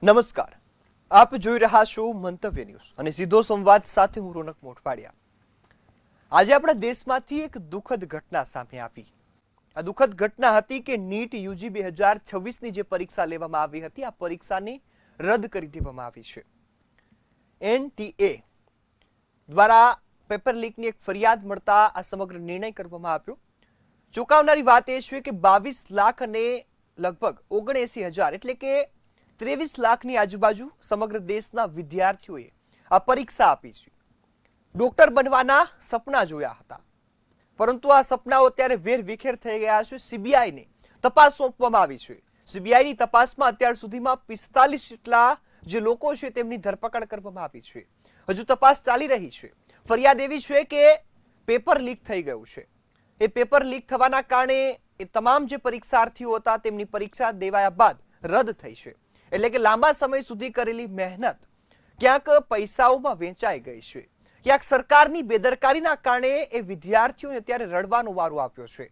નમસ્કાર, આપ જોઈ રહ્યા છો મંતવ્ય ન્યૂઝ અને સીધો સંવાદ સાથે હું રોનક મોઢવાડિયા। આજે આપણા દેશમાંથી એક દુઃખદ ઘટના સામે આવી। આ દુઃખદ ઘટના હતી કે નીટ યુજી 2026ની જે પરીક્ષા લેવામાં આવી હતી આ પરીક્ષાને રદ કરી દેવામાં આવી છે। એનટીએ દ્વારા પેપર લીકની એક ફરિયાદ મળતા આ સમગ્ર નિર્ણય કરવામાં આવ્યો। ચોંકાવનારી વાત એ છે કે 22 લાખ અને લગભગ 79,000 એટલે કે 23 લાખની આજુબાજુ સમગ્ર દેશના વિદ્યાર્થીઓએ આ પરીક્ષા આપી છે। ડોક્ટર બનવાના સપના જોયા હતા, પરંતુ આ સપનાઓ અત્યારે વેરવિખેર થઈ ગયા છે। સીબીઆઈને તપાસ સોંપવામાં આવી છે। સીબીઆઈની તપાસમાં અત્યાર સુધીમાં 45 જેટલા જે લોકો છે તેમની ધરપકડ કરવામાં આવી છે। હજુ તપાસ ચાલી રહી છે। ફરિયાદ એવી છે કે પેપર લીક થઈ ગયું છે। એ પેપર લીક થવાના કારણે એ તમામ જે પરીક્ષાર્થીઓ હતા તેમની પરીક્ષા દેવાયા બાદ રદ થઈ છે। એટલે કે લાંબા સમય સુધી કરેલી મહેનત ક્યાંક પૈસાઓમાં વેચાઈ ગઈ છે। ક્યાંક સરકારની બેદરકારીના કારણે એ વિદ્યાર્થીઓને અત્યારે રડવાનો વારો આપ્યો છે।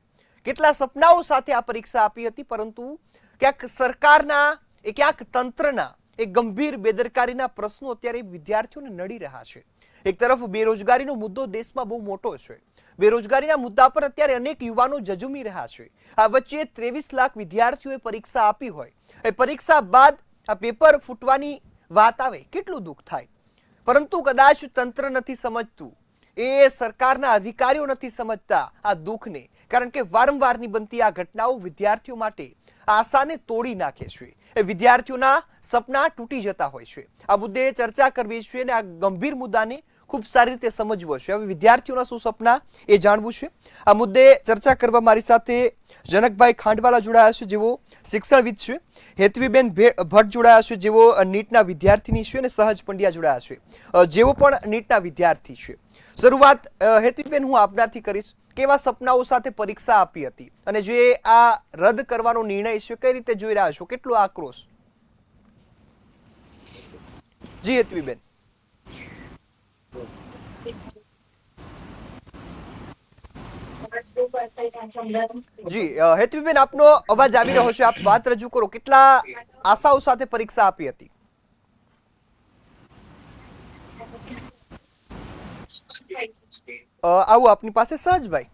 કેટલા સપનાઓ સાથે આ પરીક્ષા આપી હતી, પરંતુ ક્યાંક સરકારના ક્યાંક તંત્રના ગંભીર બેદરકારીના પ્રશ્નો અત્યારે વિદ્યાર્થીઓને નડી રહ્યા છે। એક તરફ બેરોજગારીનો મુદ્દો દેશમાં બહુ મોટો છે। બેરોજગારીના મુદ્દા પર અત્યારે અનેક યુવાનો ઝઝૂમી રહ્યા છે। આ વચ્ચે 23 લાખ વિદ્યાર્થીઓએ પરીક્ષા આપી હોય, એ પરીક્ષા બાદ આ પેપર ફૂટવાની વાત આવે કેટલું દુઃખ થાય, પરંતુ કદાચ તંત્ર નથી સમજતું, એ સરકારના અધિકારીઓ નથી સમજતા આ દુઃખને, કારણ કે વારંવારની બનતી આ ઘટનાઓ વિદ્યાર્થીઓ માટે આશાને તોડી નાખે છે। એ વિદ્યાર્થીઓના સપના તૂટી જતા હોય છે। આ મુદ્દે ચર્ચા કરવી છે અને આ ગંભીર મુદ્દાને ખૂબ સારી રીતે સમજવો છે। હવે વિદ્યાર્થીઓના શું સપના એ જાણવું છે। આ મુદ્દે ચર્ચા કરવા મારી સાથે જનકભાઈ ખાંડવાલા જોડાયા છે, જેઓ શિક્ષણવિદ છે। હેતવીબેન ભટ્ટ જોડાયા છે, જેઓ નીટના વિદ્યાર્થીની છે, અને સહજ પંડ્યા જોડાયા છે, જેઓ પણ નીટના વિદ્યાર્થી છે। શરૂઆત હેતવીબેન હું આપનાથી કરીશ। કેવા સપનાઓ સાથે પરીક્ષા આપી હતી અને જે આ રદ કરવાનો નિર્ણય છે કઈ રીતે જોઈ રહ્યા છો, કેટલો આક્રોશ? જી હેતવીબેન। જી હેતવીબેન, આપનો અવાજ આવી રહ્યો છે, આપ વાત રજૂ કરો। કેટલા આશાઓ સાથે પરીક્ષા આપી હતી? આવું આપની પાસે સહજભાઈ,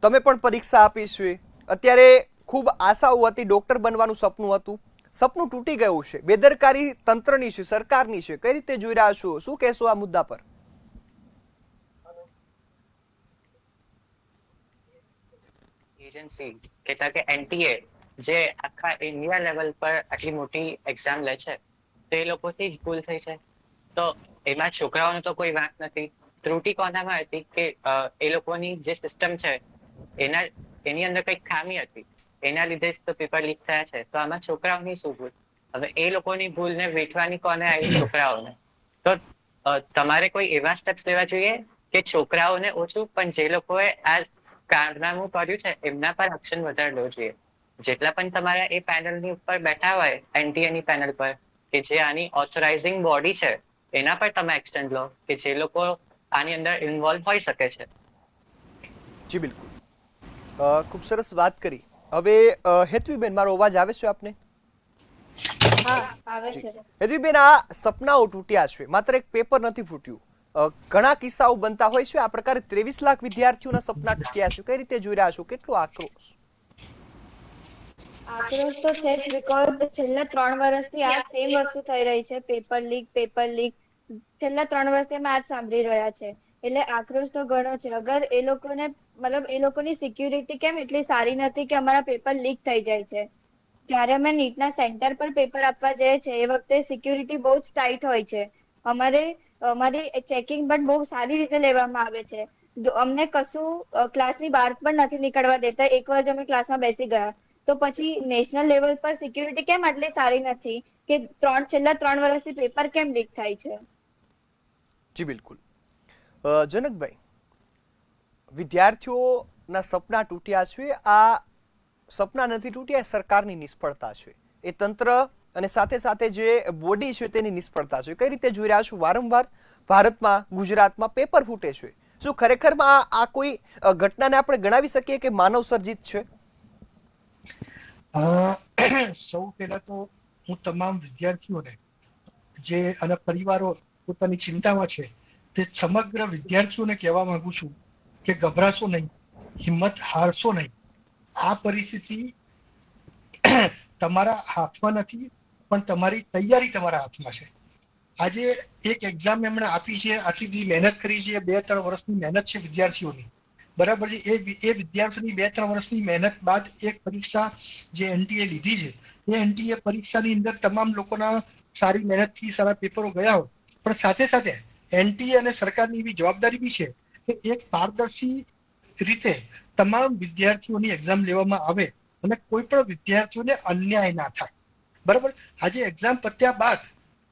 તમે પણ પરીક્ષા આપી છે, અત્યારે ખૂબ આશાઓ હતી, ડોક્ટર બનવાનું સપનું હતું, સપનું તૂટી ગયું છે, બેદરકારી તંત્રની છે, સરકારની છે, કઈ રીતે જોઈ રહ્યા છો, શું કહેશો આ મુદ્દા પર? એજન્સી કહેતા કે એનટીએ જે આખા ઇન્ડિયા લેવલ પર આટલી મોટી એક્ઝામ લે છે, તો એ લોકોથી જ ભૂલ થઈ છે। તો એમાં છોકરાઓનો તો કોઈ વાંક નથી। ત્રુટિ કોનામાં હતી કે એ લોકોની જે સિસ્ટમ છે એની અંદર કંઈક ખામી હતી, એના લીધે જ તો પેપર લીક થયા છે। તો આમાં છોકરાઓની શું ભૂલ? હવે એ લોકોની ભૂલને વેઠવાની કોને આવી? છોકરાઓને। તો તમારે કોઈ એવા સ્ટેપ્સ લેવા જોઈએ કે છોકરાઓને ઓછું, પણ જે લોકોએ આ કારનામું કર્યું છે એમના પર એક્શન વધારે લેવું જોઈએ। જેટલા પણ તમારા એ પેનલની ઉપર બેઠા હોય, એનટીએ ની પેનલ પર, કે જે આની ઓથોરાઇઝિંગ બોડી છે, એના પર તમે એક્શન લો કે જે લોકો આની અંદર ઇન્વોલ્વ હોઈ શકે છે। જી બિલકુલ, ખૂબ સરસ વાત કરી। હવે હેતવીબેન, મારો અવાજ આવે છે આપને? હા, આવે જી છે। હેતવીબેન, આ સપનાઓ તૂટ્યા છે, માત્ર એક પેપર નથી ફૂટ્યું, ઘણા કિસ્સાઓ બનતા હોય છે। આ પ્રકારે 23 લાખ વિદ્યાર્થીઓના સપના તૂટ્યા છે, કઈ રીતે જોઈ રહ્યા છો, કેટલો આક્રોશ? આક્રોશ તો છે જ, બીકોઝ છેલ્લા 3 વર્ષથી આ સેમ વસ્તુ થઈ રહી છે, પેપર લીક। છેલ્લા 3 વર્ષથી અમે આજ સાંભળી રહ્યા છે, એટલે આક્રોશ તો ઘણો છે। અગર એ લોકોને મતલબ એ લોકોની સિક્યુરિટી કેમ એટલી સારી નથી કે અમારા પેપર લીક થઈ જાય છે? જ્યારે અમે નીટના સેન્ટર પર પેપર આપવા જઈએ છીએ એ વખતે સિક્યુરિટી બહુ જ ટાઈટ હોય છે। અમારી ચેકિંગ પણ બહુ સારી રીતે લેવામાં આવે છે। અમને કશું ક્લાસની બહાર પણ નથી નીકળવા દેતા। એકવાર જ અમે ક્લાસમાં બેસી ગયા તો પછી નેશનલ લેવલ પર સિક્યુરિટી કેમ આટલી સારી નથી કે છેલ્લા 3 વર્ષથી પેપર કેમ લીક થાય છે? જી બિલકુલ, જનકભાઈ, વિદ્યાર્થીઓના સપના તૂટ્યા છે, આ સપના નથી તૂટ્યા, સરકારની નિષ્ફળતા છે, એ તંત્ર અને સાથે સાથે જે બોડી છે તેની નિષ્ફળતા છે। કઈ રીતે જોઈ રહ્યા છો વારંવાર ભારતમાં, ગુજરાતમાં પેપર ફૂટે છે? શું ખરેખરમાં આ કોઈ ઘટનાને આપણે ગણાવી શકીએ કે માનવ સર્જિત છે? સૌ પહેલા તો હું તમામ વિદ્યાર્થીઓને જે અને પરિવારો પોતાની ચિંતામાં છે તે સમગ્ર વિદ્યાર્થીઓને કહેવા માંગુ છું કે ગભરાશો નહીં, હિંમત હારશો નહીં. આ પરિસ્થિતિ તમારા હાથમાં નથી, પણ તમારી તૈયારી તમારા હાથમાં છે. આજે એક એક્ઝામ એમણે આપી છે, આટલી બધી મહેનત કરી છે, 2-3 વર્ષની મહેનત છે વિદ્યાર્થીઓની, બરાબર છે. એ વિદ્યાર્થીઓની 2-3 વર્ષની મહેનત બાદ એક પરીક્ષા જે એનટીએ લીધી છે, એ એનટીએ પરીક્ષાની અંદર તમામ લોકોના સારી મહેનતથી સારા પેપરો ગયા હોય, પણ સાથે સાથે એનટીએ અને સરકારની એવી જવાબદારી બી છે કે એક પારદર્શી રીતે તમામ વિદ્યાર્થીઓની એક્ઝામ લેવામાં આવે અને કોઈ પણ વિદ્યાર્થીઓને અન્યાય ના થાય, બરાબર. આજે એક્ઝામ પત્યા બાદ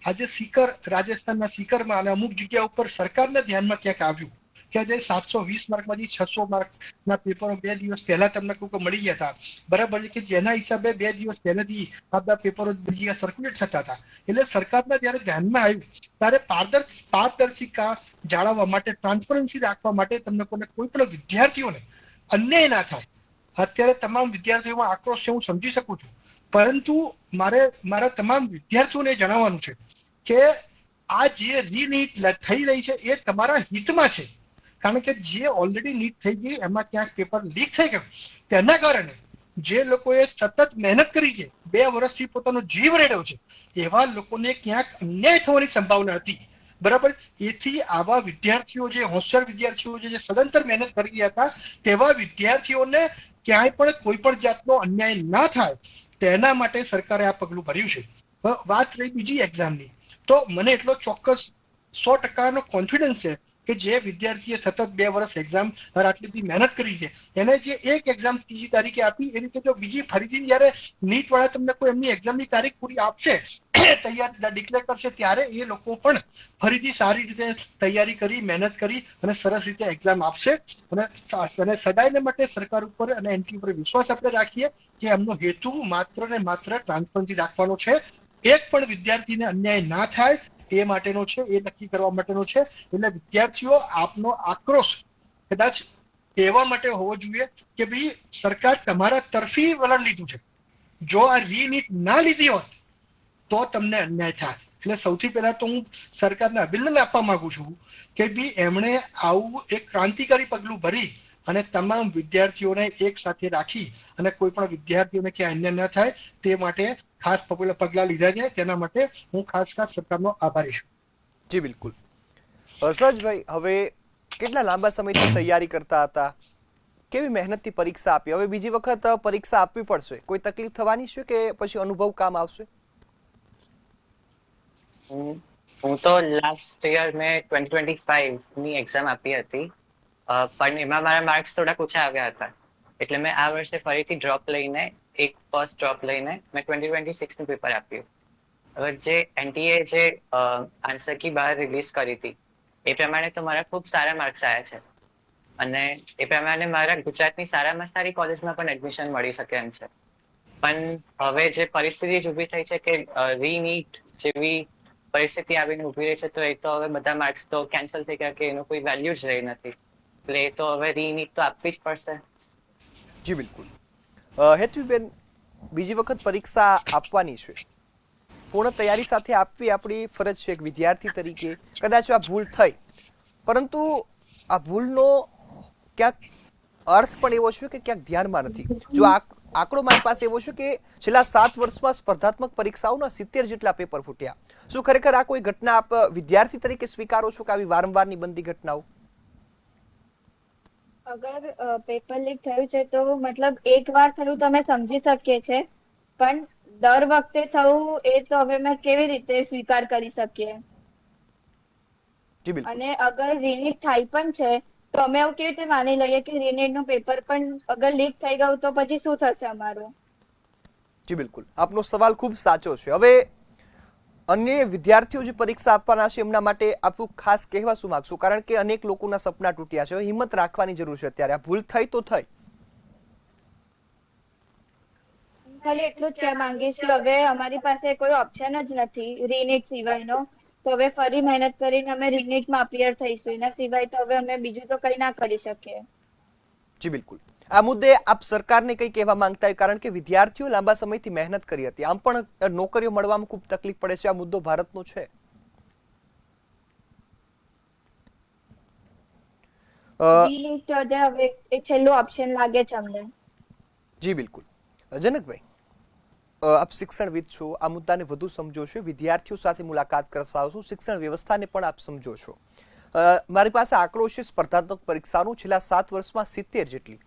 આજે સીકર, રાજસ્થાનના સીકરમાં અને અમુક જગ્યા ઉપર સરકારના ધ્યાનમાં ક્યાંક આવ્યું કે આજે 720 માર્કમાંથી 600 માર્કના પેપરો 2 દિવસ પહેલા તમને કોઈ મળી ગયા હતા, બરાબર છે, કે જેના હિસાબે 2 દિવસ પહેલાથી આ બધા પેપરો બધી સર્ક્યુલેટ થતા હતા. એટલે સરકારના જ્યારે ધ્યાનમાં આવ્યું ત્યારે પારદર્શિતા જાળવવા માટે, ટ્રાન્સપરન્સી રાખવા માટે તમને કોઈ પણ વિદ્યાર્થીઓને અન્યાય ના થાય. અત્યારે તમામ વિદ્યાર્થીઓમાં આક્રોશ છે, હું સમજી શકું છું, પરંતુ મારા તમામ વિદ્યાર્થીઓને જણાવવાનું છે કે આ જે રીનીટ થઈ રહી છે એ તમારા હિતમાં છે. કારણ કે જે ઓલરેડી નીટ થઈ ગઈ એમાં ક્યાંક પેપર લીક થઈ ગયું, તેના કારણે જે લોકોએ સતત મહેનત કરી છે, 2 વર્ષથી પોતાનો જીવ રેડ્યો છે, એવા લોકોને ક્યાંક અન્યાય થવાની સંભાવના હતી, બરાબર. એથી આવા વિદ્યાર્થીઓ, જે હોશિયાર વિદ્યાર્થીઓ જે સદંતર મહેનત કરી ગયા હતા, તેવા વિદ્યાર્થીઓને ક્યાંય પણ કોઈ પણ જાતનો અન્યાય ના થાય તેના માટે સરકારે આ પગલું ભર્યું છે. વાત રહી બીજી એક્ઝામની, તો મને એટલો ચોક્કસ 100% કોન્ફિડન્સ છે કે જે વિદ્યાર્થીએ સતત 2 વર્ષ એક્ઝામ આટલી બધી મહેનત કરી છે, એને જે એક એક્ઝામ 3જી તારીખે આપી, એ રીતે જો બીજી ફરીથી જયારે નીટ વાળા તમને કોઈ એમની એક્ઝામની તારીખ પૂરી આપશે, તૈયાર ડિક્લેર કરશે, ત્યારે એ લોકો પણ ફરીથી સારી રીતે તૈયારી કરી, મહેનત કરી અને સરસ રીતે એક્ઝામ આપશે. અને સદાયને માટે સરકાર ઉપર અને એનટી ઉપર વિશ્વાસ આપણે રાખીએ કે એમનો હેતુ માત્ર ને માત્ર ટ્રાન્સપરન્સી રાખવાનો છે, એક પણ વિદ્યાર્થીને અન્યાય ના થાય એ માટેનો છે, એ નક્કી કરવા માટેનો છે. એટલે વિદ્યાર્થીઓ, આપનો આક્રોશ કદાચ એવા માટે હોવો જોઈએ કે ભાઈ સરકાર તમારા તરફી વલણ લીધું છે, જો આ રીનીટ ના લીધી હોત તો તમને અન્યાય થાય. એટલે સૌથી પહેલા તો હું સરકારને અભિનંદન આપવા માંગુ છું કે ભાઈ એમણે આવું એક ક્રાંતિકારી પગલું ભરી અને તમામ વિદ્યાર્થીઓને એક સાથે રાખી અને કોઈ પણ વિદ્યાર્થીઓને ક્યાંય અન્યાય ન થાય તે માટે ખાસ પગલાં લીધા છે. તેના માટે હું ખાસ સરકારનો આભારી છું. જી બિલકુલ. સહજભાઈ, હવે કેટલા લાંબા સમયથી તૈયારી કરતા હતા, કેવી મહેનતથી પરીક્ષા આપી, હવે બીજી વખત પરીક્ષા આપવી પડશે, કોઈ તકલીફ થવાની છે કે પછી અનુભવ કામ આવશે? હું તો લાસ્ટ યર મેં 2025 ની એક્ઝામ આપી હતી, પણ એમાં મારા માર્ક્સ થોડાક ઓછા આવ્યા હતા, એટલે મેં આ વર્ષે ફરીથી ડ્રોપ લઈને, એક ફર્સ્ટ ડ્રોપ લઈને મેં 2026 નું પેપર આપ્યું. હવે જે એનટીએ જે આન્સર કી બહાર રિલીઝ કરી હતી એ પ્રમાણે તો મારા ખૂબ સારા માર્ક્સ આવ્યા છે, અને એ પ્રમાણે મારા ગુજરાતની સારામાં સારી કોલેજમાં પણ એડમિશન મળી શકે એમ છે. પણ હવે જે પરિસ્થિતિ ઊભી થઈ છે કે રીનીટ જેવી પરિસ્થિતિ આવીને ઊભી રહી છે, તો એ તો હવે બધા માર્ક્સ તો કેન્સલ થઈ ગયા કે એનું કોઈ વેલ્યુ જ રહી નથી, એટલે એ તો હવે રીનીટ તો આપવી જ પડશે. જી બિલકુલ. હેતવીબેન, બીજી વખત પરીક્ષા આપવાની છે, પૂર્ણ તૈયારી સાથે આપવી આપણી ફરજ છે એક વિદ્યાર્થી તરીકે. કદાચ આ ભૂલ થઈ, પરંતુ આ ભૂલનો ક્યાંક અર્થ પણ એવો છે કે ક્યાંક ધ્યાનમાં નથી. જો આંકડો મારી પાસે એવો છે કે છેલ્લા 7 વર્ષમાં સ્પર્ધાત્મક પરીક્ષાઓના 70 જેટલા પેપર ફૂટ્યા. શું ખરેખર આ કોઈ ઘટના આપ વિદ્યાર્થી તરીકે સ્વીકારો છો કે આવી વારંવારની બનતી ઘટનાઓ? અગર પેપર લીક થયું છે તો મતલબ એક વાર થયું તો અમે સમજી શકીએ છે, પણ દર વખતે થવું એ તો હવે મેં કેવી રીતે સ્વીકાર કરી શકીએ. અને અગર રીનીટ થાય પણ છે તો અમે એવું કેવી રીતે માની લઈએ કે રીનીટ નું પેપર પણ અગર લીક થઈ ગયું તો પછી શું થશે અમારું? જી બિલકુલ, આપનો સવાલ ખૂબ સાચો છે. હવે અન્ય વિદ્યાર્થીઓ જે પરીક્ષા આપવાના છે એમના માટે આપનું ખાસ કહેવા શું માંગશો? કારણ કે અનેક લોકોના સપના તૂટ્યા છે, હિંમત રાખવાની જરૂર છે. અત્યારે આ ભૂલ થઈ તો થઈ. ખાલી એટલું જ કહેવા માંગીશ કે હવે અમારી પાસે કોઈ ઓપ્શન જ નથી રીનીટ સિવાયનો, તો હવે ફરી મહેનત કરીને અમે રીનીટમાં અપિયર થઈશું, એના સિવાય તો હવે અમે બીજું તો કંઈ ના કરી શકીએ. જી બિલકુલ. આ મુદ્દે આપ સરકારને કંઈ કહેવા માંગતા હોય, કારણ કે વિદ્યાર્થીઓ લાંબા સમયથી મહેનત કરી હતી, આમ પણ નોકરીઓ મળવામાં ખૂબ તકલીફ પડે છે. આ મુદ્દો ભારતનો છે. નીટ જે હવે એક છેલ્લું ઓપ્શન લાગે છે અમને. જી બિલકુલ. જનકભાઈ, આપ શિક્ષણવિદ છો, આ મુદ્દાને વધુ સમજો છો, વિદ્યાર્થીઓ સાથે મુલાકાત કરતા છો, શિક્ષણ વ્યવસ્થાને પણ આપ સમજો છો. મારી પાસે આંકડો છે સ્પર્ધાત્મક પરીક્ષાનો. છેલ્લા 7 વર્ષમાં 70 જેટલી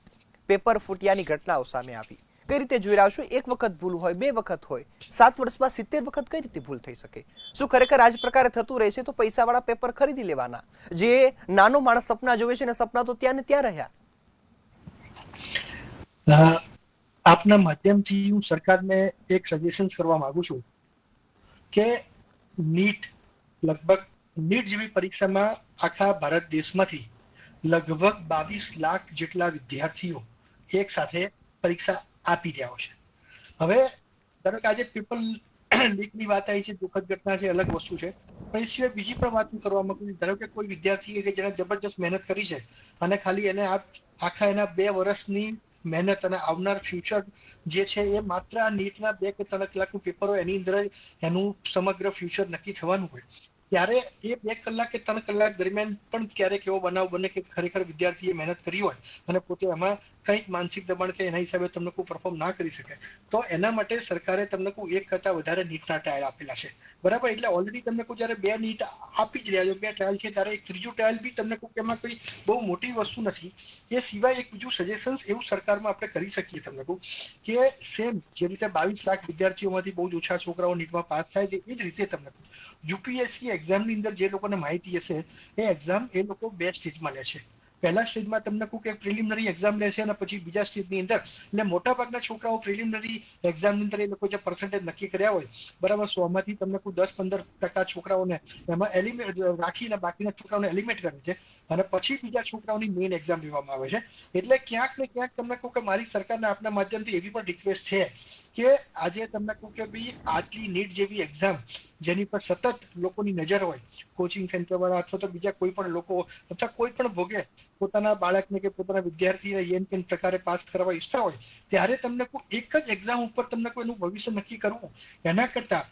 પેપર ફૂટ્યાની ઘટનાઓ સામે આવી. કઈ રીતે જોઈ રહ્યા છો? એક વખત ભૂલ હોય, 2 વખત હોય, 7 વર્ષમાં 70 વખત કઈ રીતે ભૂલ થઈ શકે? શું ખરેખર આ જ પ્રકારે થતું રહે છે? તો પૈસાવાળા પેપર ખરીદી લેવાના, જે નાનો માણસ સપના જોવે છે ને સપના તો ત્યાં ને ત્યાં રહ્યા. આપના માધ્યમથી હું સરકારને એક સજેશન કરવા માંગુ છું કે નીટ જેવી પરીક્ષામાં આખા ભારત દેશમાંથી લગભગ 22 લાખ જેટલા વિદ્યાર્થીઓ એક સાથે પરીક્ષા આપી રહ્યા છે. હવે ધારો કે આજે પેપર લીકની વાત આવી છે, દુઃખદ ઘટના છે, અલગ વસ્તુ છે, પણ એ સિવાય બીજી પણ વાત હું કરવા માંગુ છું. ધારો કે કોઈ વિદ્યાર્થી કે જેને જબરજસ્ત મહેનત કરી છે અને ખાલી એને આખા એના 2 વર્ષની મહેનત અને આવનાર ફ્યુચર જે છે એ માત્ર આ નીટના 2 કે 3 કલાકનું પેપર હોય, એની અંદર એનું સમગ્ર ફ્યુચર નક્કી થવાનું હોય, ત્યારે એ 2 કલાક કે 3 કલાક દરમિયાન પણ ક્યારેક એવો બનાવ બને કે ખરેખર વિદ્યાર્થીએ મહેનત કરી હોય અને પોતે એમાં કંઈક માનસિક દબાણ કે એના હિસાબે તમને કોઈ પરફોર્મ ના કરી શકે, તો એના માટે સરકારે તમને કોઈ 1 કરતા વધારે નીટના ટ્રાયલ આપેલા છે. બરાબર? એટલે ઓલરેડી તમને કોઈ જયારે 2 નીટ આપી જ રહ્યા છો, 2 ટ્રાયલ છે, ત્યારે એક ત્રીજું ટ્રાયલ બી તમને કોઈ એમાં કોઈ બહુ મોટી વસ્તુ નથી. એ સિવાય એક બીજું સજેશન એવું સરકારમાં આપણે કરી શકીએ તમને કહું કે સેમ જે રીતે 22 લાખ વિદ્યાર્થીઓમાંથી બહુ જ ઓછા છોકરાઓ નીટમાં પાસ થાય છે, એ જ રીતે તમને યુપીએસસી એક્ઝામની અંદર જે લોકોને માહિતી હશે એ એક્ઝામ એ લોકો 2 સ્ટેજમાં લે છે. પહેલા સ્ટેજમાં તમને કહું કે પ્રિલિમિનરી એક્ઝામ લે છે અને પછી બીજા સ્ટેજની અંદર એટલે મોટાભાગના છોકરાઓ પ્રિલિમિનરી એક્ઝામની અંદર એ લોકો જે પર્સન્ટેજ નક્કી કર્યા હોય, બરાબર, 100માંથી તમને કોઈ 10-15% છોકરાઓને એમાં એલિમેન્ટ રાખીને બાકીના છોકરાઓને એલિમેન્ટ કરે છે અને પછી બીજા છોકરાઓની મેઇન એક્ઝામ લેવામાં આવે છે. એટલે ક્યાંક ને ક્યાંક તમને કહું કે મારી સરકારને આપના માધ્યમથી એવી પણ રિક્વેસ્ટ છે કે આજે તમને કહું કે ભાઈ આટલી નીટ જેવી એક્ઝામ જેની પર સતત લોકોની નજર હોય, કોચિંગ સેન્ટર વાળા અથવા તો બીજા કોઈ પણ લોકો અથવા કોઈ પણ ભોગે પોતાના બાળકને કે પોતાના વિદ્યાર્થીને એમ કેમ પ્રકારે પાસ કરવા ઈચ્છતા હોય, ત્યારે તમને કોઈ એક જ એક્ઝામ ઉપર તમને કોઈનું ભવિષ્ય નક્કી કરવું એના કરતા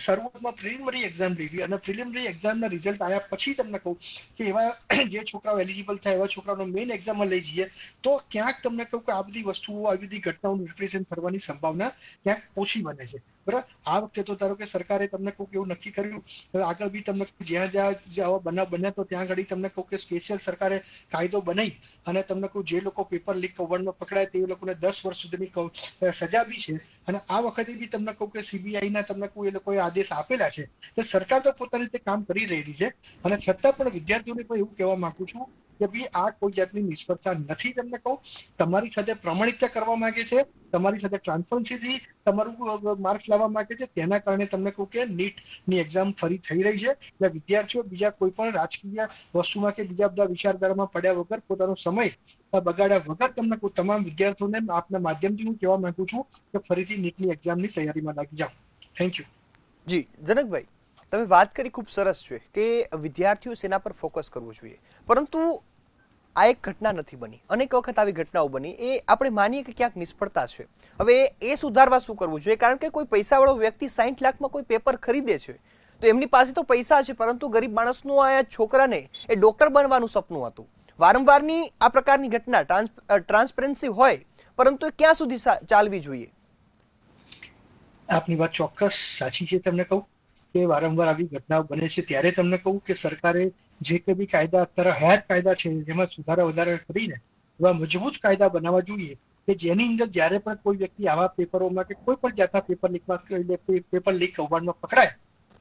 શરૂઆતમાં પ્રિલિમિનરી એક્ઝામ લેવી અને પ્રિલિમિનરી એક્ઝામના રિઝલ્ટ આવ્યા પછી તમને કહું કે એવા જે છોકરાઓ એલિજિબલ થાય એવા છોકરાઓને મેઇન એક્ઝામમાં લઈ જઈએ તો ક્યાંક તમને કહું કે આ બધી વસ્તુઓ, આવી બધી ઘટનાઓનું રિપ્રેઝન્ટ કરવાની સંભાવના ક્યાંક ઓછી બને છે. બરાબર? આ વખતે તો ધારો કે સરકારે તમને કહું કે એવું નક્કી કર્યું, આગળ બી તમને જ્યાં જ્યાં બનાવ બન્યા તો ત્યાં આગળ તમને કહું કે સ્પેશિયલ સરકારે કાયદો બનાવી અને તમને કહું જે લોકો પેપર લીક કૌભાંડમાં પકડાય તે લોકોને 10 વર્ષ સુધીની સજા બી છે. અને આ વખતે બી તમને કહું કે સીબીઆઈના તમને કહું એ લોકોએ આદેશ આપેલા છે. તો સરકાર તો પોતાની રીતે કામ કરી રહેલી છે અને છતાં પણ વિદ્યાર્થીઓને પણ એવું કહેવા માંગુ છું કે ભાઈ આ કોઈ જાતની નિષ્ફળતા નથી. તમને કહું તમારી સાથે પ્રમાણિકતા કરવા માંગે છે, તમારી સાથે ટ્રાન્સપરન્સીથી તમારું માર્ક્સ લાવવા માંગે છે, તેના કારણે તમને કહું કે નીટની એક્ઝામ ફરી થઈ રહી છે. એટલે વિદ્યાર્થીઓ બીજા કોઈ પણ રાજકીય વસ્તુમાં કે બીજા બધા વિચારધારામાં પડ્યા વગર પોતાનો સમય બગાડ્યા વગર તમને કહું તમામ વિદ્યાર્થીઓને આપના માધ્યમથી હું કહેવા માંગુ છું કે ફરીથી નીટની એક્ઝામની તૈયારીમાં લાગી જાઓ. Thank you. જી જનકભાઈ, તમે વાત કરી ખૂબ સરસ છે કે વિદ્યાર્થીઓ સેના પર ફોકસ કરવું જોઈએ, પરંતુ આ એક ઘટના નથી બની, અનેક વખત આવી ઘટનાઓ બની. એ આપણે માનીએ કે ક્યાંક નિષ્ફળતા છે. હવે એ સુધારવા શું કરવું જોઈએ? કારણ કે કોઈ પૈસાવાળો વ્યક્તિ 60 લાખમાં કોઈ પેપર ખરીદે છે તો એમની પાસે તો પૈસા છે, પરંતુ ગરીબ માણસનું આ છોકરાને એ ડોક્ટર બનવાનું સપનું હતું. વારંવારની આ પ્રકારની ઘટના ટ્રાન્સપરન્સી હોય, પરંતુ એ ક્યાં સુધી ચાલવી જોઈએ? આપની વાત ચોક્કસ સાચી છે. તમને કહું કે વારંવાર આવી ઘટનાઓ બને છે ત્યારે તમને કહું કે સરકારે જે કે બી કાયદા અત્યારે હયાત કાયદા છે જેમાં સુધારા વધારા કરીને એવા મજબૂત કાયદા બનાવવા જોઈએ કે જેની અંદર જ્યારે પણ કોઈ વ્યક્તિ આવા પેપરોમાં કે કોઈ પણ જાતના પેપર લીક કૌભાંડમાં પકડાય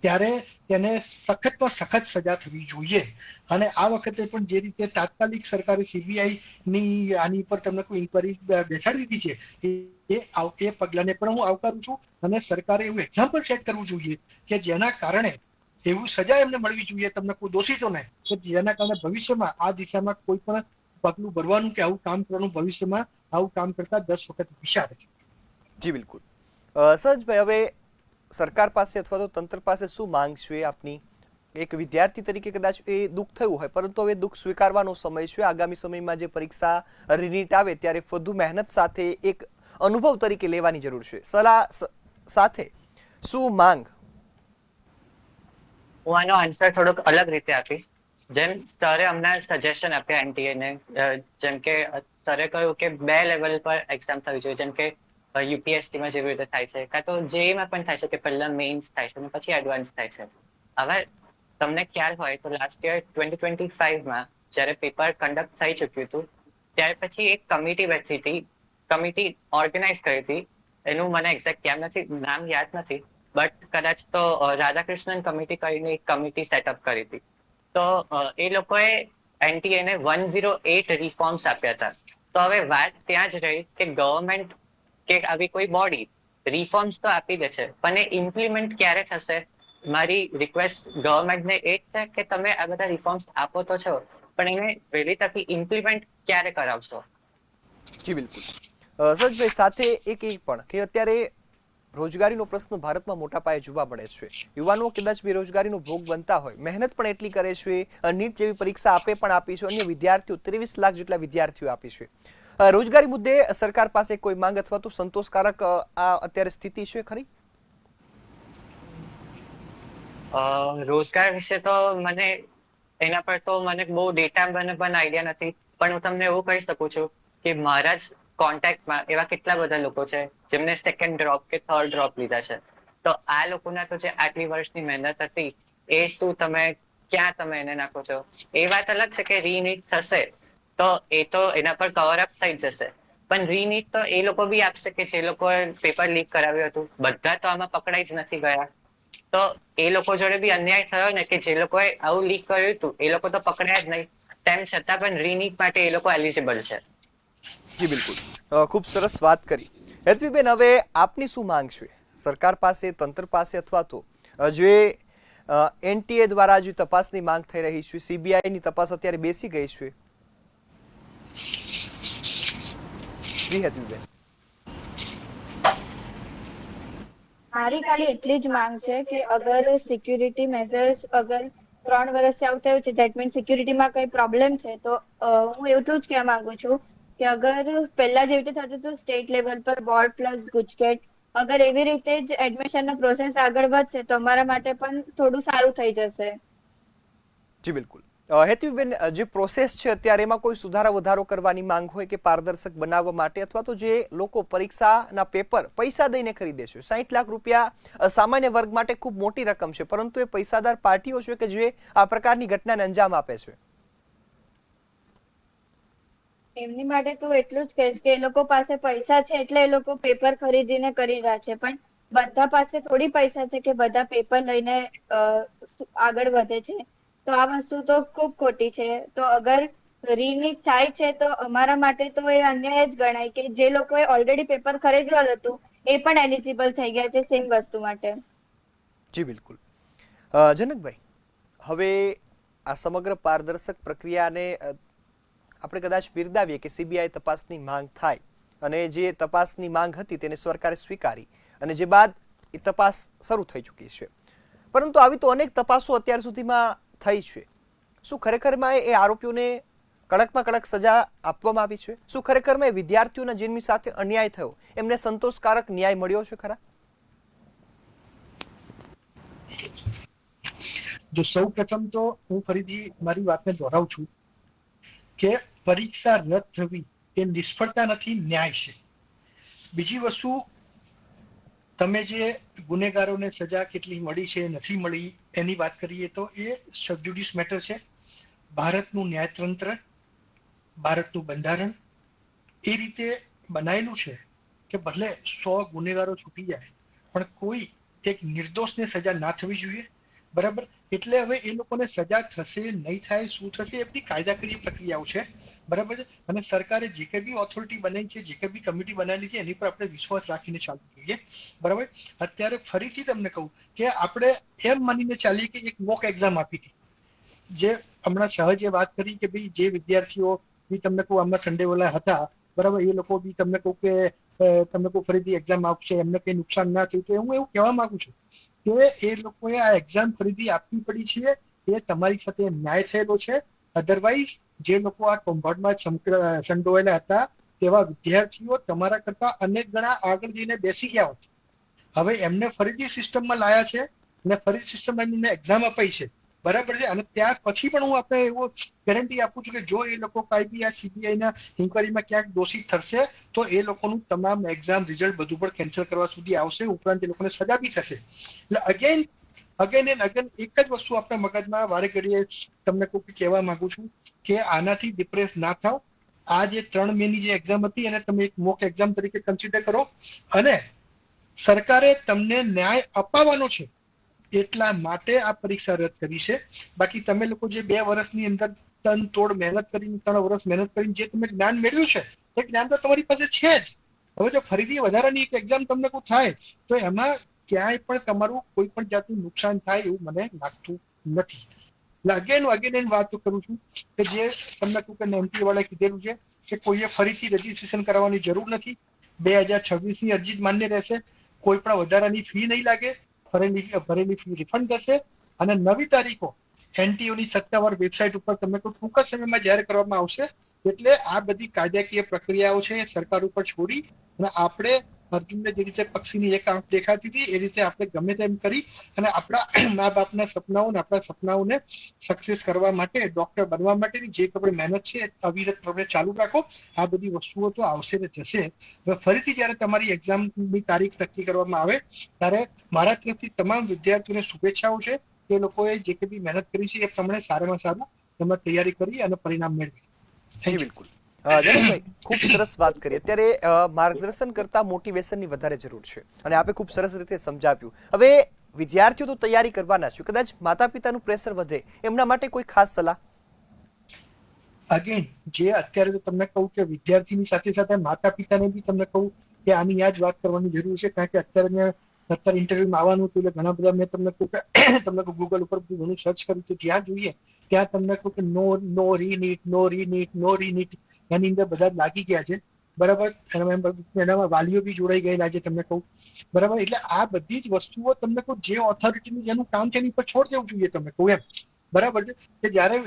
ત્યારે તેને સખતમાં સખત સજા થવી જોઈએ. અને આ વખતે પણ જે રીતે તાત્કાલિક સરકારે સીબીઆઈ ની આની પર તમને કોઈ ઇન્કવાયરી બેસાડી દીધી છે એ પગલાને પણ હું આવકારું છું અને સરકારે એવું એક્ઝામ્પલ સેટ કરવું જોઈએ કે જેના કારણે એવું સજા એમને મળવી જોઈએ તમને કોઈ દોષિતોને કે જેના કારણે ભવિષ્યમાં આ દિશામાં કોઈ પણ પગલું ભરવાનું કે આવું કામ કરવાનું ભવિષ્યમાં આવું કામ કરતા 10 વખત વિચારે. જી બિલકુલ. સહજભાઈ, હવે સરકાર પાસે અથવા તો તંત્ર પાસે શું માંગ છે આપની? એક વિદ્યાર્થી તરીકે કદાચ એ દુઃખ થયું હોય, પરંતુ હવે દુઃખ સ્વીકારવાનો સમય છે. આગામી સમયમાં જે પરીક્ષા રિનીટ આવે ત્યારે વધુ મહેનત સાથે એક અનુભવ તરીકે લેવાની જરૂર છે. સલાહ સાથે શું માંગ? હું આનો આન્સર થોડોક અલગ રીતે આપીશ. જેમ સરે હમણાં સજેશન આપ્યા એનટીએ ને, જેમ કે સરે કહ્યું કે 2 લેવલ પર એક્ઝામ થવી જોઈએ, જેમ કે યુપીએસસીમાં જેવી રીતે થાય છે, કાં તો જેઈમાં પણ થાય છે કે પહેલા મેઇન્સ થાય છે અને પછી એડવાન્સ થાય છે. હવે તમને ખ્યાલ હોય તો લાસ્ટ યર 2025માં જ્યારે પેપર કન્ડક્ટ થઈ ચૂક્યું હતું, ત્યાર પછી એક કમિટી બેઠી હતી, કમિટી ઓર્ગેનાઇઝ કરી હતી. એનું મને એક્ઝેક્ટ નામ યાદ નથી, બટ કદાચ તો રાધાકૃષ્ણન કમિટી કરીને એક કમિટી સેટઅપ કરી હતી. તો એ લોકોએ એનટીએને 108 રિફોર્મ્સ આપ્યા હતા. તો હવે વાત ત્યાં જ રહી કે ગવર્મેન્ટ કે આવી કોઈ બોડી રિફોર્મ્સ તો આપી દે છે, પણ એ ઇમ્પ્લિમેન્ટ ક્યારે થશે? મારી રિક્વેસ્ટ ગવર્મેન્ટને એ જ છે કે તમે આ બધા રિફોર્મ્સ આપો તો છો, પણ એને વહેલી તકે ઇમ્પ્લિમેન્ટ ક્યારે કરાવશો? જી બિલકુલ. સજભાઈ, સાથે એક એ પણ કે અત્યારે રોજગારીનો પ્રશ્ન ભારતમાં મોટા પાયે જોવા મળે છે. યુવાનો કદાચ બેરોજગારીનો ભોગ બનતા હોય, મહેનત પણ એટલી કરે છે, નીટ જેવી પરીક્ષા પણ આપી છે, અન્ય વિદ્યાર્થીઓ 23 લાખ જેટલા વિદ્યાર્થીઓ આપી છે. રોજગારી મુદ્દે સરકાર પાસે કોઈ માંગ અથવા તો સંતોષકારક આ અત્યારે સ્થિતિ છે ખરી? રોજગાર વિશે તો મને એના પર તો મને બહુ ડેટા પણ આઈડિયા નથી, પણ હું તમને એવું કહી શકું છું કે મારા જ કોન્ટેક્ટમાં એવા કેટલા બધા લોકો છે જેમને સેકન્ડ ડ્રોપ કે થર્ડ ડ્રોપ લીધા છે. તો આ લોકોના તો જે આટલી વર્ષની મહેનત હતી એ શું ક્યાં તમે એને નાખો છો? એ વાત અલગ છે કે રીનીટ થશે તો એ તો એના પર કવર અપ થઈ જશે, પણ રીનીટ તો એ લોકો બી આપશે કે જે લોકોએ પેપર લીક કરાવ્યું હતું. બધા તો આમાં પકડાઈ જ નથી ગયા. તો એ લોકો જોડે બી અન્યાય થયો ને કે જે લોકોએ આવું લીક કર્યું હતું એ લોકો તો પકડાયા જ નહીં, તેમ છતાં પણ રીનીટ માટે એ લોકો એલિજિબલ છે. જી બિલકુલ, ખૂબ સરસ વાત કરી. હેતવીબેન, હવે આપની શું માંગ છે સરકાર પાસે, તંત્ર પાસે, અથવા તો જે એનટીએ દ્વારા જે તપાસની માંગ થઈ રહી છે, સીબીઆઈની તપાસ અત્યારે બેસી ગઈ છે? જી હેતવીબેન. મારી ખાલી એટલી જ માંગ છે કે અગર સિક્યુરિટી મેઝર્સ અગર 3 વર્ષથી આવું થયું છે, ધેટ મીન્સ સિક્યુરિટીમાં કઈ પ્રોબ્લેમ છે, તો હું એટલું જ કહેવા માંગુ છું કે અગર પહેલા જેવી રીતે થતું હતું સ્ટેટ લેવલ પર બોર્ડ પ્લસ ગુજકેટ, અગર એવી રીતે જ એડમિશનનો પ્રોસેસ આગળ વધશે તો અમારા માટે પણ થોડું સારું થઈ જશે. જી બિલકુલ. હેતવીબેન, જે પ્રોસેસ છે અત્યારે એમાં કોઈ સુધારા વધારો કરવાની માંગ હોય કે પારદર્શક બનાવવા માટે, અથવા તો જે લોકો પરીક્ષાના પેપર પૈસા દઈને ખરીદે છે, 60 લાખ રૂપિયા સામાન્ય વર્ગ માટે ખૂબ મોટી રકમ છે, પરંતુ એ પૈસાદાર પાર્ટીઓ છે કે જે આ પ્રકારની ઘટનાને અંજામ આપે છે? એમની માટે તો એટલું જ કહીશ કે એ લોકો પાસે પૈસા છે એટલે એ લોકો પેપર ખરીદીને કરી રહ્યા છે, પણ બધા પાસે થોડી પૈસા છે કે બધા પેપર લઈને આગળ વધે છે. તો આ વસ્તુ તો ખૂબ ખોટી છે. તો અગર રીનીટ થાય છે તો અમારા માટે તો એ અન્યાય જ ગણાય કે જે લોકોએ ઓલરેડી પેપર ખરીદેલું હતું એ પણ એલિજિબલ થઈ ગયા છે સેમ વસ્તુ માટે. જી બિલકુલ. જનકભાઈ, હવે આ સમગ્ર પારદર્શક પ્રક્રિયાને આપણે કદાચ બિરદાવીએ કે સીબીઆઈ તપાસની માંગ થાય, અને જે તપાસની માંગ હતી તેને સરકારે સ્વીકારી, અને જે બાદ એ તપાસ શરૂ થઈ ચૂકી છે, પરંતુ આવી તો અનેક તપાસો અત્યાર સુધીમાં થઈ છે. શું ખરેખરમાં એ આરોપીઓને કડકમાં કડક સજા આપવામાં આવી છે? શું ખરેખરમાં એ વિદ્યાર્થીઓના જેમની સાથે અન્યાય થયો એમને સંતોષકારક ન્યાય મળ્યો છે ખરા? જો સૌ પ્રથમ તો હું ફરીથી મારી વાતને દોહરાવું છું કે પરીક્ષા રદ થવી એ નિષ્ફળતા નથી, ન્યાય છે. બીજી વસ્તુ, તમે જે ગુનેગારોને સજા કેટલી મળી છે નથી મળી એની વાત કરીએ તો એ સબજ્યુડિસ મેટર છે. ભારતનું ન્યાયતંત્ર, ભારતનું બંધારણ એ રીતે બનાયેલું છે કે ભલે 100 ગુનેગારો છૂટી જાય પણ કોઈ એક નિર્દોષને સજા ના થવી જોઈએ. બરાબર? એટલે હવે એ લોકોને સજા થશે નહીં થાય, શું થશે, એ બધી કાયદાકીય પ્રક્રિયાઓ છે. બરાબર છે? અને સરકારે જે કંઈ બી ઓથોરિટી બનાવી છે, જે કંઈ બી કમિટી બનાવેલી છે, એની પર આપણે વિશ્વાસ રાખીને ચાલવું જોઈએ. બરાબર? અત્યારે ફરીથી તમને કહું કે આપણે એમ માનીને ચાલીએ કે એક મોક એક્ઝામ આપી હતી, જે હમણાં સહજે વાત કરી કે ભાઈ જે વિદ્યાર્થીઓ બી તમને કહું આમના સન્ડે વાળા હતા, બરાબર, એ લોકો બી તમને કહું કે તમને કહું ફરીથી એક્ઝામ આપશે, એમને કઈ નુકસાન ના થયું, તો હું એવું કહેવા માંગુ છું કે એ લોકોએ આ એક્ઝામ ફરીથી આપવી પડી છે, એ તમારી સાથે ન્યાય થયેલો છે. અધરવાઇઝ જે લોકો આ કૌભાંડમાં સંડોવાયેલા હતા તેવા વિદ્યાર્થીઓ તમારા કરતા અનેક ગણા આગળ જઈને બેસી ગયા હોત. હવે એમને ફરીથી સિસ્ટમમાં લાયા છે અને ફરી સિસ્ટમમાં એમને એક્ઝામ અપાઈ છે, બરાબર છે. અને ત્યાર પછી પણ હું આપણે એવો ગેરંટી આપું છું કે જો એ લોકો કાંઈ બી આ સીબીઆઈના ઇન્કવાયરીમાં ક્યાંક દોષિત ઠરશે તો એ લોકોનું તમામ એક્ઝામ રિઝલ્ટ બધું પણ કેન્સલ કરવા સુધી આવશે, ઉપરાંત એ લોકોને સજા બી થશે. એટલે અગેન એન્ડ અગેન એક જ વસ્તુ આપણા મગજમાં વારે ઘડીએ તમને કોઈ કહેવા માંગુ છું કે આનાથી ડિપ્રેસ ના થાવ. આ જે 3 મેની જે એક્ઝામ હતી એને તમે એક મોક એક્ઝામ તરીકે કન્સિડર કરો અને સરકારે તમને ન્યાય અપાવવાનો છે એટલા માટે આ પરીક્ષા રદ કરી છે. બાકી તમે લોકો જે 2 વર્ષની અંદર તનતોડ મહેનત કરીને 3 વર્ષ મહેનત કરીને જે તમે જ્ઞાન મેળવ્યું છે એ જ્ઞાન તો તમારી પાસે છે જ. હવે જો ફરીથી વધારાની એક એક્ઝામ તમને કોઈ થાય તો એમાં ક્યાંય પણ તમારું કોઈ પણ જાતનું નુકસાન થાય એવું મને લાગતું નથી. એટલે અગેન વાત કરું છું કે જે તમને કોઈ એમપી વાળાએ કીધેલું છે કે કોઈએ ફરીથી રજીસ્ટ્રેશન કરાવવાની જરૂર નથી. 2026 ની અરજી જ માન્ય રહેશે. કોઈ પણ વધારાની ફી નહીં લાગે. ભરેલી ફી રિફંડ થશે અને નવી તારીખો એનટીયુની સત્તાવાર વેબસાઇટ ઉપર તમને કોઈ ટૂંક જ સમયમાં જાહેર કરવામાં આવશે. એટલે આ બધી કાયદાકીય પ્રક્રિયાઓ છે એ સરકાર ઉપર છોડી અને આપણે અર્જુનને જે રીતે પક્ષીની એક આંખ દેખાતી હતી એ રીતે આપણે ગમે તેમ કરી અને આપણા મા બાપના સપનાઓ અને આપણા સપનાઓને સક્સેસ કરવા માટે, ડોક્ટર બનવા માટેની જે આપણે મહેનત છે અવિરત પ્રમાણે ચાલુ રાખો. આ બધી વસ્તુઓ તો આવશે ને જશે. હવે ફરીથી જ્યારે તમારી એક્ઝામની તારીખ નક્કી કરવામાં આવે ત્યારે મારા તરફથી તમામ વિદ્યાર્થીઓને શુભેચ્છાઓ છે કે લોકોએ જે કંઈ બી મહેનત કરી છે એ પ્રમાણે સારામાં સારું તમે તૈયારી કરી અને પરિણામ મેળવી. જી બિલકુલ. જનકભાઈ ખૂબ સરસ વાત કરી. અત્યારે માર્ગદર્શન કરતા મોટિવેશનની વધારે જરૂર છે અને આપે ખૂબ સરસ રીતે સમજાવ્યું. હવે વિદ્યાર્થીઓ તો તૈયારી કરવાના છે, કદાચ માતા પિતાનું પ્રેશર વધે એમના માટે કોઈ ખાસ સલાહ? અગેન જે અત્યારે તો તમને કહું કે વિદ્યાર્થીની સાથે સાથે માતા પિતાને બી તમને કહું કે આની આ જ વાત કરવાની જરૂર છે. કારણ કે અત્યારે ઇન્ટરવ્યુમાં આવવાનું હતું એટલે ઘણા બધા મેં તમને કહું કે તમને ગૂગલ ઉપર ઘણું સર્ચ કર્યું તો જ્યાં જોઈએ ત્યાં તમને કહું કે નો રીનીટ એની અંદર બધા લાગી ગયા છે, બરાબર. એનામાં વાલીઓ બી જોડાઈ ગયેલા છે તમને કહું, બરાબર. એટલે આ બધી જ વસ્તુઓ તમને કહું જે ઓથોરિટીનું જેનું કામ છે એની પર છોડ દેવું જોઈએ તમને કહું એમ, બરાબર છે. કે જયારે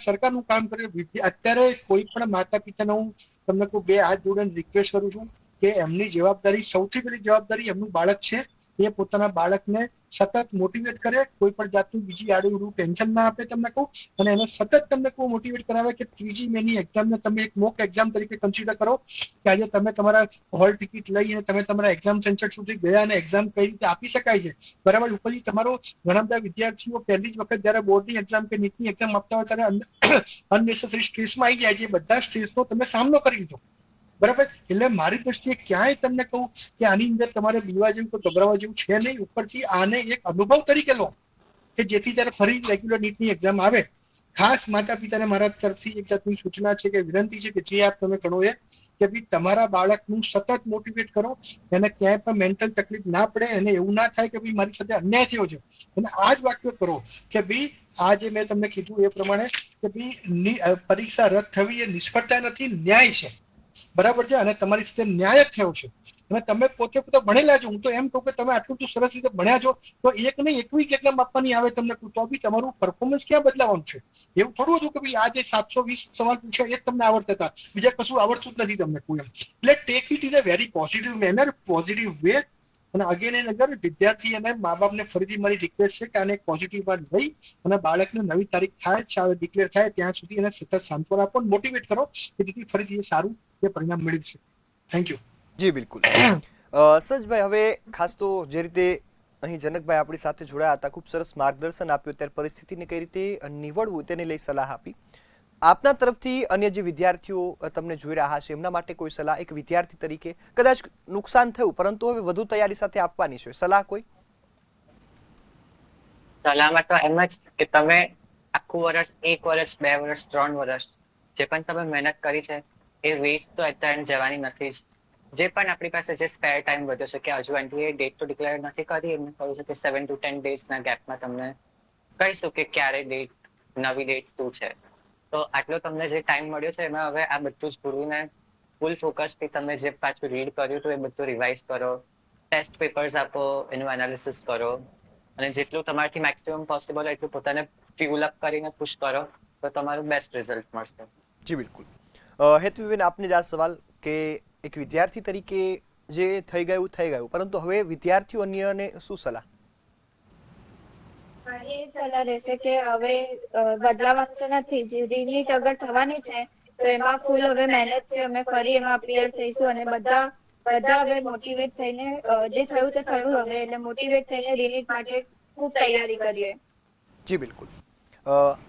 સરકારનું કામ કરે અત્યારે કોઈ પણ માતા પિતાને હું તમને કોઈ 2 હાથ જોડીને રિક્વેસ્ટ કરું છું કે એમની જવાબદારી, સૌથી પહેલી જવાબદારી એમનું બાળક છે એ પોતાના બાળકને સતત મોટિવેટ કરે, કોઈ પણ જાતનું બીજી આડું ટેન્શન ના આપે તમને કહું અને એને સતત તમને કહું મોટિવેટ કરાવે કે 3જી મેની એક્ઝામને તમે એક મોક એક્ઝામ તરીકે કન્સિડર કરો કે આજે તમે તમારા હોલ ટિકિટ લઈ અને તમે તમારા એક્ઝામ સેન્ટર સુધી ગયા અને એક્ઝામ કઈ રીતે આપી શકાય છે, બરાબર. ઉપરથી તમારો ઘણા બધા વિદ્યાર્થીઓ પહેલી જ વખત જયારે બોર્ડની એક્ઝામ કે નીટની એક્ઝામ આપતા હોય ત્યારે અનનેસેસરી સ્ટ્રેસમાં આવી જાય છે. બધા સ્ટ્રેસનો તમે સામનો કરી લીધો, બરાબર. એટલે મારી દ્રષ્ટિએ ક્યાંય તમને કહું કે આની અંદર તમારે બીવા જેવું કે ગભરાવા જેવું છે નહીં. ઉપરથી આને એક અનુભવ તરીકે લો કે જેથી ત્યારે ફરી રેગ્યુલર નીટની એક્ઝામ આવે. ખાસ માતા પિતાને મારા તરફથી એક જાતની સૂચના છે કે વિનંતી છે કે જે આપ તમે ગણો એ કે ભાઈ તમારા બાળકનું સતત મોટિવેટ કરો, એને ક્યાંય પણ મેન્ટલ તકલીફ ના પડે, એને એવું ના થાય કે ભાઈ મારી સાથે અન્યાય થયો છે. અને આ જ વાક્ય કરો કે ભાઈ આ જે મેં તમને કીધું એ પ્રમાણે કે ભાઈ પરીક્ષા રદ થવી એ નિષ્ફળતા નથી, ન્યાય છે, બરાબર છે. અને તમારી સાથે ન્યાય જ થયો છે અને તમે પોતે ભણેલા છો. હું તો એમ કહું કે તમે આટલું તો સરસ રીતે ભણ્યા છો તો એક નહીં 21 એક્ઝામ આપવાની આવે તમને તો બી તમારું પરફોર્મન્સ ક્યાં બદલાવાનું છે? એવું થોડું હતું કે ભાઈ આ જે 720 સવાલ પૂછ્યા એ જ તમને આવડતા હતા, બીજા કશું આવડતું જ નથી તમને કોઈ એમ. એટલે take it in a very positive manner, positive way. અને અગેન એન્ડ અગેન વિદ્યાર્થી અને મા બાપને ફરીથી મારી રિક્વેસ્ટ છે કે આને પોઝિટિવ વાત લઈ અને બાળકને નવી તારીખ થાય ડિક્લેર થાય ત્યાં સુધી એને સતત સાંત્વના આપો, મોટિવેટ કરો કે જેથી ફરીથી એ સારું એ પરિણામ મેળવી શકે. Thank you. જી બિલકુલ. સજભાઈ, હવે ખાસ તો જે રીતે અહીં જનકભાઈ આપણી સાથે જોડાયા હતા, ખૂબ સરસ માર્ગદર્શન આપ્યું, ત્યારે પરિસ્થિતિને કઈ રીતે નિવડવું તેને લઈ સલાહ આપી. આપના તરફથી અન્ય જે વિદ્યાર્થીઓ તમને જોઈ રહ્યા છે એમના માટે કોઈ સલાહ, એક વિદ્યાર્થી તરીકે કદાચ નુકસાન થયું પરંતુ હવે વધુ તૈયારી સાથે આપવાની છે, સલાહ કોઈ? સલાહમાં તો એમ જ કે તમે આખું વર્ષ, 1 વર્ષ, 2 વર્ષ, 3 વર્ષ જે પણ તમે મહેનત કરી છે એ વેસ્ટ તો અત્યારે જવાની નથી જ. જે પણ આપણી પાસે જે સ્પેર ટાઈમ વધ્યો છે કે હજુ એન્ટ્રી ડેટ તો ડિક્લેર નથી કરી, એમને કહ્યું છે કે 7 to 10 ડેઝના ગેપમાં તમને કહીશું કે ક્યારે ડેટ, નવી ડેટ શું છે. તો આટલો તમને જે ટાઈમ મળ્યો છે એમાં હવે આ બધું જ ભૂલીને ફૂલ ફોકસથી તમે જે પાછું રીડ કર્યું હતું એ બધું રિવાઇઝ કરો, ટેસ્ટ પેપર્સ આપો, એનું એનાલિસિસ કરો અને જેટલું તમારાથી મેક્સિમમ પોસિબલ હોય એટલું પોતાને ફ્યુલ અપ કરીને પુશ કરો તો તમારું બેસ્ટ રિઝલ્ટ મળશે. જી બિલકુલ. હેતવીબેન, આપને જ આ સવાલ કે એક વિદ્યાર્થી તરીકે જે થઈ ગયું, પરંતુ હવે વિદ્યાર્થીઓ અન્યને શું સલાહ? મારી એ સલાહ રહેશે કે હવે બદલાવાનું તો નથી, જે રિનીટ અગર થવાની છે તો એમાં ફૂલ હવે મહેનતથી અમે ફરી એમાં અપિયર થઈશું અને બધા હવે મોટિવેટ થઈને જે થયું તે થયું હવે, એટલે મોટિવેટ થઈને રિનીટ માટે ખૂબ તૈયારી કરીએ. જી બિલકુલ.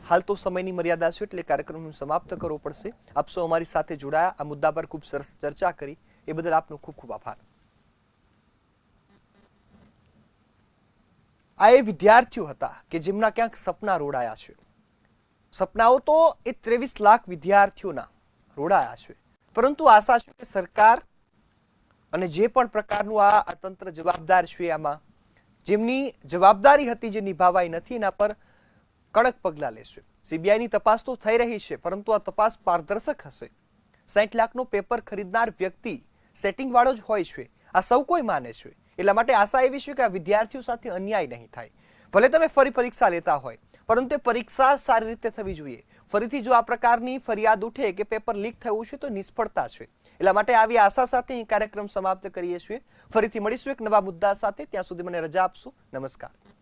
હાલ તો સમયની મર્યાદા છે એટલે કાર્યક્રમનું સમાપ્ત કરવો પડશે. આપ સૌ અમારી સાથે જોડાયા, આ મુદ્દા પર ખૂબ સરસ ચર્ચા કરી, એ બદલ આપનો ખૂબ ખૂબ આભાર. આ એ વિદ્યાર્થીઓ હતા કે જેમના ક્યાંક સપના રોડાયા છે. સપનાઓ તો એ 23 લાખ વિદ્યાર્થીઓના રોડાયા છે, પરંતુ આશા છે કે સરકાર અને જે પણ પ્રકારનું આ તંત્ર જવાબદાર છે, આમાં જેમની જવાબદારી હતી જે નિભાવાઈ નથી એના પર કડક પગલાં લેશે. સીબીઆઈની તપાસ તો થઈ રહી છે, પરંતુ આ તપાસ પારદર્શક હશે. 60 લાખનો પેપર ખરીદનાર વ્યક્તિ સેટિંગ વાળો જ હોય છે, આ સૌ કોઈ માને છે. એટલા માટે આશા એવી છે કે આ વિદ્યાર્થીઓ સાથે અન્યાય નહીં થાય. ભલે તમે ફરી પરીક્ષા લેતા હોય, પરંતુ એ પરીક્ષા સારી રીતે થવી જોઈએ. ફરીથી જો આ પ્રકારની ફરિયાદ ઉઠે કે પેપર લીક થયું છે તો નિષ્ફળતા છે. એટલા માટે આવી આશા સાથે અહીં કાર્યક્રમ સમાપ્ત કરીએ છીએ. ફરીથી મળીશું એક નવા મુદ્દા સાથે. ત્યાં સુધી મને રજા આપશો. નમસ્કાર.